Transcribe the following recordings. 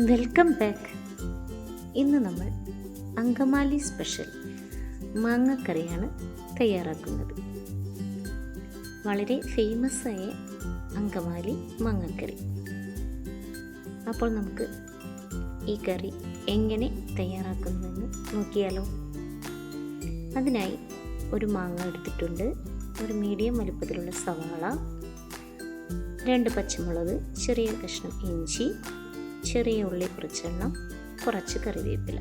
Welcome back. ഇന്ന് നമ്മൾ Angamaly special മാങ്ങക്കറിയാണ് തയ്യാറാക്കുന്നത്. വളരെ ഫേമസായ അങ്കമാലി മാങ്ങക്കറി. അപ്പോൾ നമുക്ക് ഈ കറി എങ്ങനെ തയ്യാറാക്കുന്നതെന്ന് നോക്കിയാലോ. അതിനായി ഒരു മാങ്ങ എടുത്തിട്ടുണ്ട്, ഒരു മീഡിയം വലുപ്പത്തിലുള്ള സവാള, 2 പച്ചമുളക്, ചെറിയ കഷ്ണം ഇഞ്ചി, ചെറിയ ഉള്ളി കുറച്ചെണ്ണം, കുറച്ച് കറിവേപ്പില.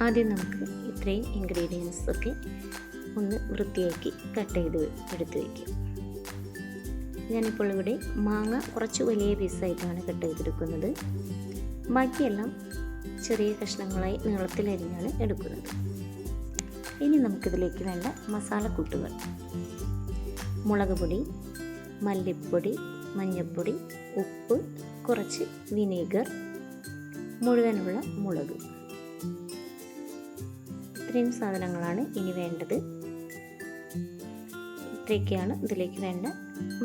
ആദ്യം നമുക്ക് ഇത്രയും ഇൻഗ്രീഡിയൻസ് ഒക്കെ ഒന്ന് വൃത്തിയാക്കി കട്ട് ചെയ്ത് എടുത്ത് വയ്ക്കാം. ഞാനിപ്പോൾ ഇവിടെ മാങ്ങ കുറച്ച് വലിയ പീസായിട്ടാണ് കട്ട് ചെയ്തെടുക്കുന്നത്. ബാക്കിയെല്ലാം ചെറിയ കഷ്ണങ്ങളായി നീളത്തിലരിഞ്ഞാണ് എടുക്കുന്നത്. ഇനി നമുക്കിതിലേക്ക് വേണ്ട മസാലക്കൂട്ടുകൾ: മുളക് പൊടി, മല്ലിപ്പൊടി, മഞ്ഞൾപ്പൊടി, ഉപ്പ്, കുറച്ച് വിനീഗർ, മുഴുവനുള്ള മുളക്. ഇത്രയും സാധനങ്ങളാണ് ഇനി വേണ്ടത്. ഇത്രയൊക്കെയാണ് ഇതിലേക്ക് വേണ്ട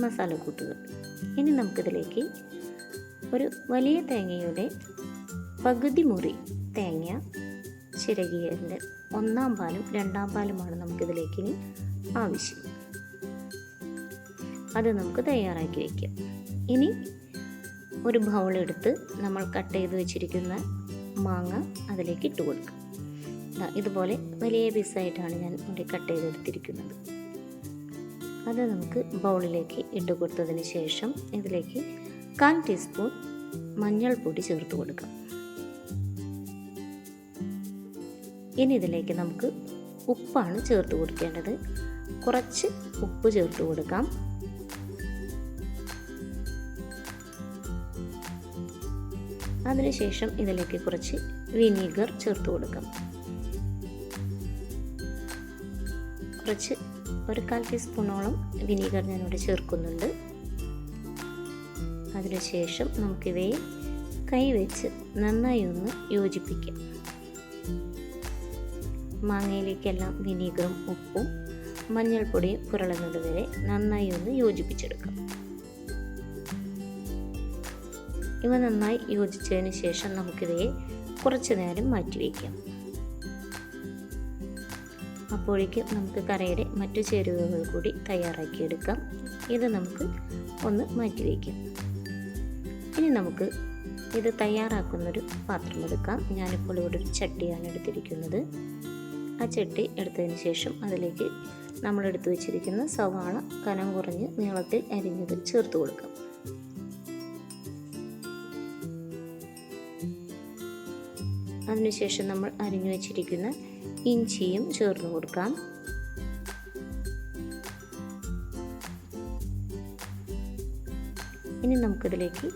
മസാലക്കൂട്ടുകൾ. ഇനി നമുക്കിതിലേക്ക് ഒരു വലിയ തേങ്ങയുടെ പകുതി മുറി തേങ്ങ ചിരകിയതിൻ്റെ 1-ാം പാലും 2-ാം പാലുമാണ് നമുക്കിതിലേക്ക് ഇനി ആവശ്യം. അത് നമുക്ക് തയ്യാറാക്കി വയ്ക്കാം. ഇനി ഒരു ബൗളെടുത്ത് നമ്മൾ കട്ട് ചെയ്ത് വെച്ചിരിക്കുന്ന മാങ്ങ അതിലേക്ക് ഇട്ട് കൊടുക്കാം. ഇതുപോലെ വലിയ പീസായിട്ടാണ് ഞാൻ ഇവിടെ കട്ട് ചെയ്തെടുത്തിരിക്കുന്നത്. അത് നമുക്ക് ബൗളിലേക്ക് ഇട്ട് കൊടുത്തതിന് ശേഷം ഇതിലേക്ക് 1/4 ടീസ്പൂൺ മഞ്ഞൾപ്പൊടി ചേർത്ത് കൊടുക്കാം. ഇനി ഇതിലേക്ക് നമുക്ക് ഉപ്പാണ് ചേർത്ത് കൊടുക്കേണ്ടത്. കുറച്ച് ഉപ്പ് ചേർത്ത് കൊടുക്കാം. അതിനുശേഷം ഇതിലേക്ക് കുറച്ച് വിനീഗർ ചേർത്ത് കൊടുക്കാം. കുറച്ച് ഒരു 1/4 ടീസ്പൂണോളം വിനീഗർ ഞാനിവിടെ ചേർക്കുന്നുണ്ട്. അതിനുശേഷം നമുക്കിവയെ കൈവച്ച് നന്നായി ഒന്ന് യോജിപ്പിക്കാം. മാങ്ങയിലേക്കെല്ലാം വിനീഗറും ഉപ്പും മഞ്ഞൾപ്പൊടിയും പുരളുന്നത് വരെ നന്നായി ഒന്ന് യോജിപ്പിച്ചെടുക്കാം. ഇവ നന്നായി യോജിച്ചതിന് ശേഷം നമുക്കിവയെ കുറച്ച് നേരം മാറ്റിവെക്കാം. അപ്പോഴേക്കും നമുക്ക് കറിയുടെ മറ്റു ചേരുവകൾ കൂടി തയ്യാറാക്കിയെടുക്കാം. ഇത് നമുക്ക് ഒന്ന് മാറ്റിവെക്കാം. ഇനി നമുക്ക് ഇത് തയ്യാറാക്കുന്നൊരു പാത്രം എടുക്കാം. ഞാനിപ്പോൾ ഇവിടെ ഒരു ചട്ടിയാണ് എടുത്തിരിക്കുന്നത്. ആ ചട്ടി എടുത്തതിന് ശേഷം അതിലേക്ക് നമ്മൾ എടുത്തു വെച്ചിരിക്കുന്ന സവാള കനം കുറഞ്ഞ് നീളത്തിൽ അരിഞ്ഞത് ചേർത്ത് കൊടുക്കാം. അതിനുശേഷം നമ്മൾ അരിഞ്ഞു വെച്ചിരിക്കുന്ന ഇഞ്ചിയും ചേർത്ത് കൊടുക്കാം. ഇനി നമുക്കിതിലേക്ക്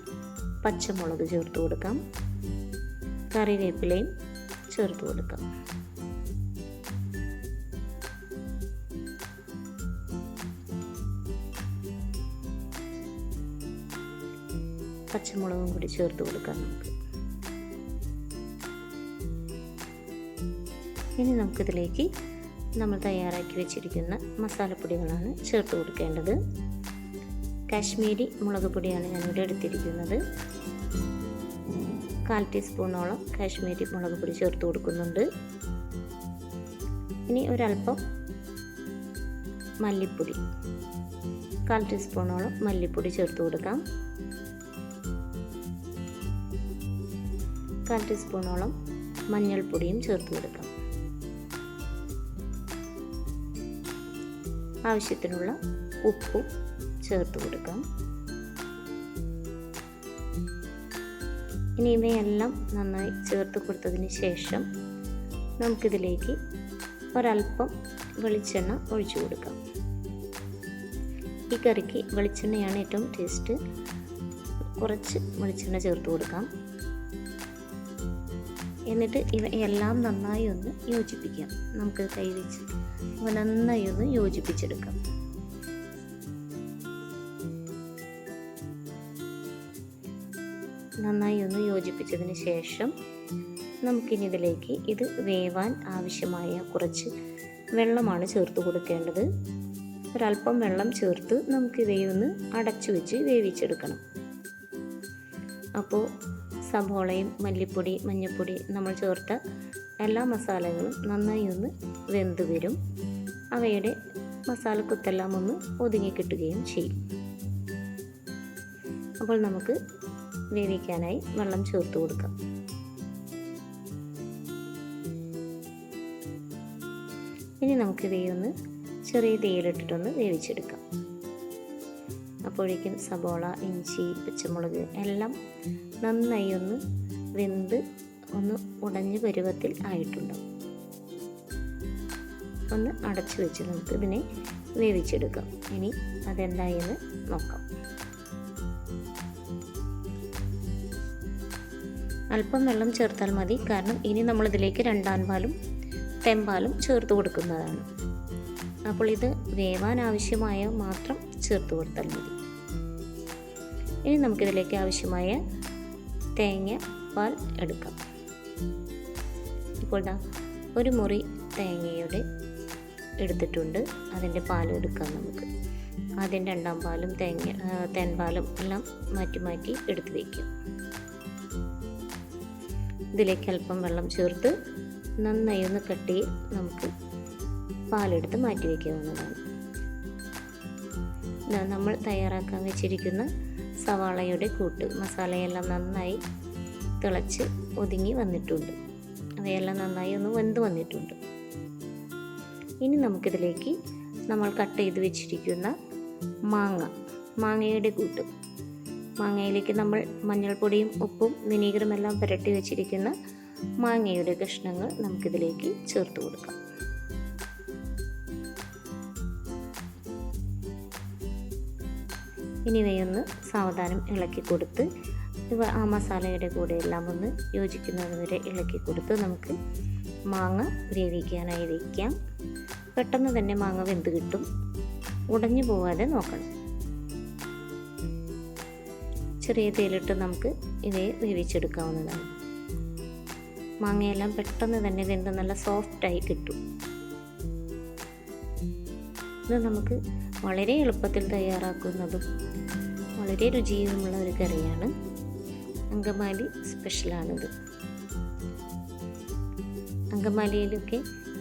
പച്ചമുളക് ചേർത്ത് കൊടുക്കാം. കറിവേപ്പിലയും ചേർത്ത് കൊടുക്കാം. പച്ചമുളകും കൂടി ചേർത്ത് കൊടുക്കാം നമുക്ക്. ഇനി നമുക്കിതിലേക്ക് നമ്മൾ തയ്യാറാക്കി വെച്ചിരിക്കുന്ന മസാലപ്പൊടികളാണ് ചേർത്ത് കൊടുക്കേണ്ടത്. കാശ്മീരി മുളക് പൊടിയാണ് ഞാനിവിടെ എടുത്തിരിക്കുന്നത്. 1/4 ടീസ്പൂണോളം കാശ്മീരി മുളക് പൊടി ചേർത്ത് കൊടുക്കുന്നുണ്ട്. ഇനി ഒരല്പം മല്ലിപ്പൊടി, 1/4 ടീസ്പൂണോളം മല്ലിപ്പൊടി ചേർത്ത് കൊടുക്കാം. 1/4 ടീസ്പൂണോളം മഞ്ഞൾപ്പൊടിയും ചേർത്ത് കൊടുക്കാം. ആവശ്യത്തിനുള്ള ഉപ്പും ചേർത്ത് കൊടുക്കാം. ഇനി ഇവയെല്ലാം നന്നായി ചേർത്ത് കൊടുത്തതിന് ശേഷം നമുക്കിതിലേക്ക് ഒരല്പം വെളിച്ചെണ്ണ ഒഴിച്ചു കൊടുക്കാം. ഈ കറിക്ക് വെളിച്ചെണ്ണയാണ് ഏറ്റവും ടേസ്റ്റ്. കുറച്ച് വെളിച്ചെണ്ണ ചേർത്ത് കൊടുക്കാം. എന്നിട്ട് ഇവയെല്ലാം നന്നായി ഒന്ന് യോജിപ്പിക്കാം. നമുക്ക് കൈവച്ച് ഇവ നന്നായി ഒന്ന് യോജിപ്പിച്ചെടുക്കാം. നന്നായി ഒന്ന് യോജിപ്പിച്ചതിന് ശേഷം നമുക്കിനി ഇതിലേക്ക് ഇത് വേവാൻ ആവശ്യമായ കുറച്ച് വെള്ളമാണ് ചേർത്ത് കൊടുക്കേണ്ടത്. ഒരല്പം വെള്ളം ചേർത്ത് നമുക്ക് ഇവയൊന്ന് അടച്ചു വെച്ച് വേവിച്ചെടുക്കണം. അപ്പോൾ സബോളയും മല്ലിപ്പൊടി, മഞ്ഞൾപ്പൊടി നമ്മൾ ചേർത്ത എല്ലാ മസാലകളും നന്നായി ഒന്ന് വെന്ത് വരും. അവയുടെ മസാലക്കുത്തെല്ലാം ഒന്ന് ഒതുങ്ങി കിട്ടുകയും ചെയ്യും. അപ്പോൾ നമുക്ക് വേവിക്കാനായി വെള്ളം ചേർത്ത് കൊടുക്കാം. ഇനി നമുക്ക് ഇവയൊന്ന് ചെറിയ തീയിലിട്ടിട്ടൊന്ന് വേവിച്ചെടുക്കാം. അപ്പോഴേക്കും സബോള, ഇഞ്ചി, പച്ചമുളക് എല്ലാം നന്നായി ഒന്ന് വെന്ത് ഒന്ന് ഉടഞ്ഞ പരുവത്തിൽ ആയിട്ടുണ്ടാവും. ഒന്ന് അടച്ചു വെച്ച് നമുക്ക് ഇതിനെ വേവിച്ചെടുക്കാം. ഇനി അതെന്തായെന്ന് നോക്കാം. അല്പം വെള്ളം ചേർത്താൽ മതി, കാരണം ഇനി നമ്മളിതിലേക്ക് രണ്ടാം പാലും തെമ്പാലും ചേർത്ത് കൊടുക്കുന്നതാണ്. അപ്പോൾ ഇത് വേവാൻ ആവശ്യമായ മാത്രം ചേർത്ത് കൊടുത്താൽ മതി. ഇനി നമുക്കിതിലേക്ക് ആവശ്യമായ തേങ്ങ പാൽ എടുക്കാം. ഇപ്പോൾ ഒരു മുറി തേങ്ങയുടെ എടുത്തിട്ടുണ്ട്. അതിൻ്റെ പാലും എടുക്കാം നമുക്ക്. ആദ്യം രണ്ടാം പാലും തേൻപാലും എല്ലാം മാറ്റി മാറ്റി എടുത്ത് വയ്ക്കാം. ഇതിലേക്ക് അല്പം വെള്ളം ചേർത്ത് നന്നായി ഒന്ന് കട്ടി നമുക്ക് പാലെടുത്ത് മാറ്റി വയ്ക്കാവുന്നതാണ്. നമ്മൾ തയ്യാറാക്കാൻ വെച്ചിരിക്കുന്ന സവാളയുടെ കൂട്ട് മസാലയെല്ലാം നന്നായി തിളച്ച് ഒതുങ്ങി വന്നിട്ടുണ്ട്. അവയെല്ലാം നന്നായി ഒന്ന് വെന്ത് വന്നിട്ടുണ്ട്. ഇനി നമുക്കിതിലേക്ക് നമ്മൾ കട്ട് ചെയ്ത് വെച്ചിരിക്കുന്ന മാങ്ങയുടെ കൂട്ട്, മാങ്ങയിലേക്ക് നമ്മൾ മഞ്ഞൾപ്പൊടിയും ഉപ്പും വിനീഗറും എല്ലാം പുരട്ടി വെച്ചിരിക്കുന്ന മാങ്ങയുടെ കഷ്ണങ്ങൾ നമുക്കിതിലേക്ക് ചേർത്ത് കൊടുക്കാം. ഇനി ഇവയൊന്ന് സാവധാനം ഇളക്കി കൊടുത്ത് ആ മസാലയുടെ കൂടെ എല്ലാം ഒന്ന് യോജിക്കുന്നത് വരെ ഇളക്കി കൊടുത്ത് നമുക്ക് മാങ്ങ വേവിക്കാനായി വയ്ക്കാം. പെട്ടെന്ന് തന്നെ മാങ്ങ വെന്ത് കിട്ടും. ഉടഞ്ഞു പോവാതെ നോക്കണം. ചെറിയ തീയിലിട്ട് നമുക്ക് ഇവയെ വേവിച്ചെടുക്കാവുന്നതാണ്. മാങ്ങയെല്ലാം പെട്ടെന്ന് തന്നെ വെന്ത് നല്ല സോഫ്റ്റായി കിട്ടും. ഇത് നമുക്ക് വളരെ എളുപ്പത്തിൽ തയ്യാറാക്കുന്നതും വളരെ രുചിയുമുള്ള ഒരു കറിയാണ്. അങ്കമാലി സ്പെഷ്യലാണിത്. അങ്കമാലിയിലൊക്കെ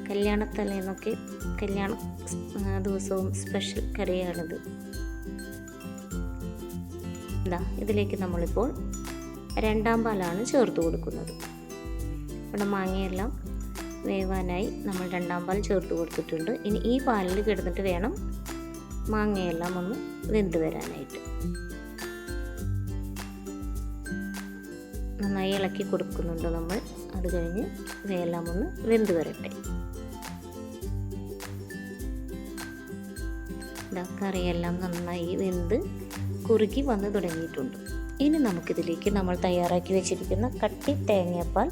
കല്യാണത്തലേന്നൊക്കെ കല്യാണ ദിവസവും സ്പെഷ്യൽ കറിയാണിത്. ഇതിലേക്ക് നമ്മളിപ്പോൾ രണ്ടാം പാലാണ് ചേർത്ത് കൊടുക്കുന്നത്. ഇവിടെ മാങ്ങയെല്ലാം വേവാനായി നമ്മൾ രണ്ടാം പാൽ ചേർത്ത് കൊടുത്തിട്ടുണ്ട്. ഇനി ഈ പാലിൽ കിടന്നിട്ട് വേണം മാങ്ങയെല്ലാം ഒന്ന് വെന്ത് വരാനായിട്ട്. നന്നായി ഇളക്കി കൊടുക്കുന്നുണ്ട് നമ്മൾ. അത് കഴിഞ്ഞ് ഇവയെല്ലാം ഒന്ന് വെന്ത് വരട്ടെ. കറിയെല്ലാം നന്നായി വെന്ത് കുറുകി വന്ന് തുടങ്ങിയിട്ടുണ്ട്. ഇനി നമുക്കിതിലേക്ക് നമ്മൾ തയ്യാറാക്കി വെച്ചിരിക്കുന്ന കട്ടി തേങ്ങാപ്പാൽ,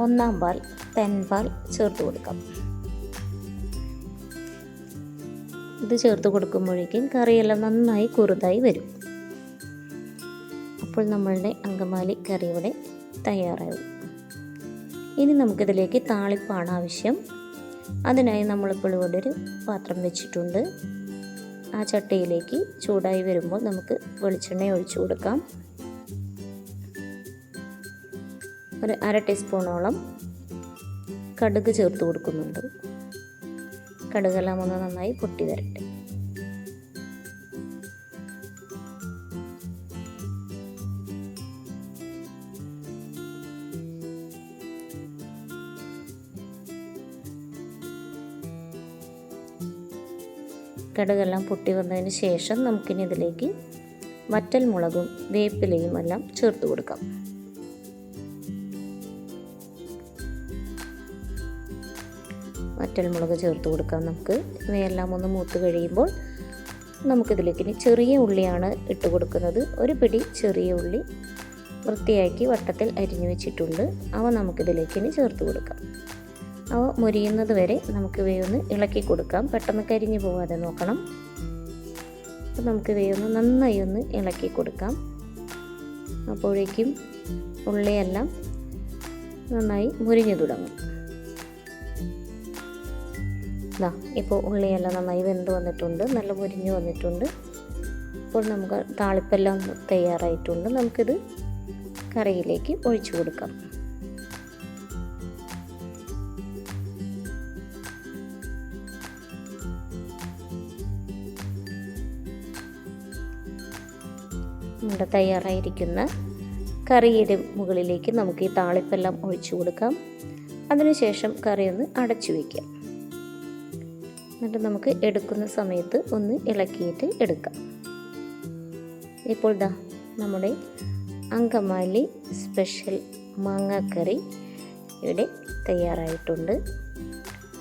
ഒന്നാം പാൽ, തെൻപാൽ ചേർത്ത് കൊടുക്കാം. ഇത് ചേർത്ത് കൊടുക്കുമ്പോഴേക്കും കറിയെല്ലാം നന്നായി കുറുതായി വരും. അപ്പോൾ നമ്മളുടെ അങ്കമാലി കറി ഇവിടെ തയ്യാറായി. ഇനി നമുക്കിതിലേക്ക് താളിപ്പാണ് ആവശ്യം. അതിനായി നമ്മളിപ്പോൾ ഇവിടെ ഒരു പാത്രം വെച്ചിട്ടുണ്ട്. ആ ചട്ടിയിലേക്ക് ചൂടായി വരുമ്പോൾ നമുക്ക് വെളിച്ചെണ്ണ ഒഴിച്ചു കൊടുക്കാം. ഒരു 1/2 ടീസ്പൂണോളം കടുക് ചേർത്ത് കൊടുക്കുന്നുണ്ട്. കടുകെല്ലാം ഒന്ന് നന്നായി പൊട്ടി വരട്ടെ. കടുകെല്ലാം പൊട്ടി വന്നതിന് ശേഷം നമുക്കിനി ഇതിലേക്ക് വറ്റൽ മുളകും വേപ്പിലയും എല്ലാം ചേർത്ത് കൊടുക്കാം. വറ്റൽ മുളക് ചേർത്ത് കൊടുക്കാം നമുക്ക്. ഇവയെല്ലാം ഒന്ന് മൂത്ത് കഴിയുമ്പോൾ നമുക്കിതിലേക്ക് ഇനി ചെറിയ ഉള്ളിയാണ് ഇട്ട് കൊടുക്കുന്നത്. ഒരു പിടി ചെറിയ ഉള്ളി വൃത്തിയാക്കി വട്ടത്തിൽ അരിഞ്ഞു വെച്ചിട്ടുണ്ട്. അവ നമുക്കിതിലേക്ക് ഇനി ചേർത്ത് കൊടുക്കാം. അവ മുരിയുന്നത് വരെ നമുക്ക് ഇവയൊന്ന് ഇളക്കി കൊടുക്കാം. പെട്ടെന്ന് കരിഞ്ഞു പോകാതെ നോക്കണം. അപ്പോൾ നമുക്ക് ഇവയൊന്ന് നന്നായി ഒന്ന് ഇളക്കി കൊടുക്കാം. അപ്പോഴേക്കും ഉള്ളിയെല്ലാം നന്നായി മുരിഞ്ഞു തുടങ്ങും. ഇപ്പോൾ ഉള്ളിയെല്ലാം നന്നായി വെന്ത് വന്നിട്ടുണ്ട്, നല്ല മുരിഞ്ഞു വന്നിട്ടുണ്ട്. ഇപ്പോൾ നമുക്ക് താളിപ്പെല്ലാം തയ്യാറായിട്ടുണ്ട്. നമുക്കിത് കറിയിലേക്ക് ഒഴിച്ചു കൊടുക്കാം. നമ്മുടെ തയ്യാറായിരിക്കുന്ന കറിയുടെ മുകളിലേക്ക് നമുക്ക് ഈ താളിപ്പെല്ലാം ഒഴിച്ചു കൊടുക്കാം. അതിനുശേഷം കറി ഒന്ന് അടച്ചു വയ്ക്കാം. എന്നിട്ട് നമുക്ക് എടുക്കുന്ന സമയത്ത് ഒന്ന് ഇളക്കിയിട്ട് എടുക്കാം. ഇപ്പോൾ നമ്മുടെ അങ്കമാലി സ്പെഷ്യൽ മാങ്ങാക്കറി ഇവിടെ തയ്യാറായിട്ടുണ്ട്.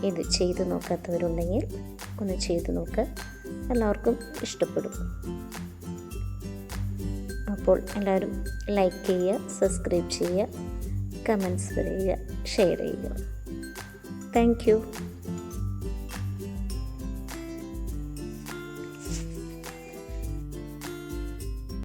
ഇത് ചെയ്ത് നോക്കാത്തവരുണ്ടെങ്കിൽ ഒന്ന് ചെയ്ത് നോക്കുക, എല്ലാവർക്കും ഇഷ്ടപ്പെടും. അപ്പോൾ എല്ലാവരും ലൈക്ക് ചെയ്യുക, സബ്സ്ക്രൈബ് ചെയ്യുക, കമൻറ്റ്സ് പറയുക, ഷെയർ ചെയ്യുക. Thank you.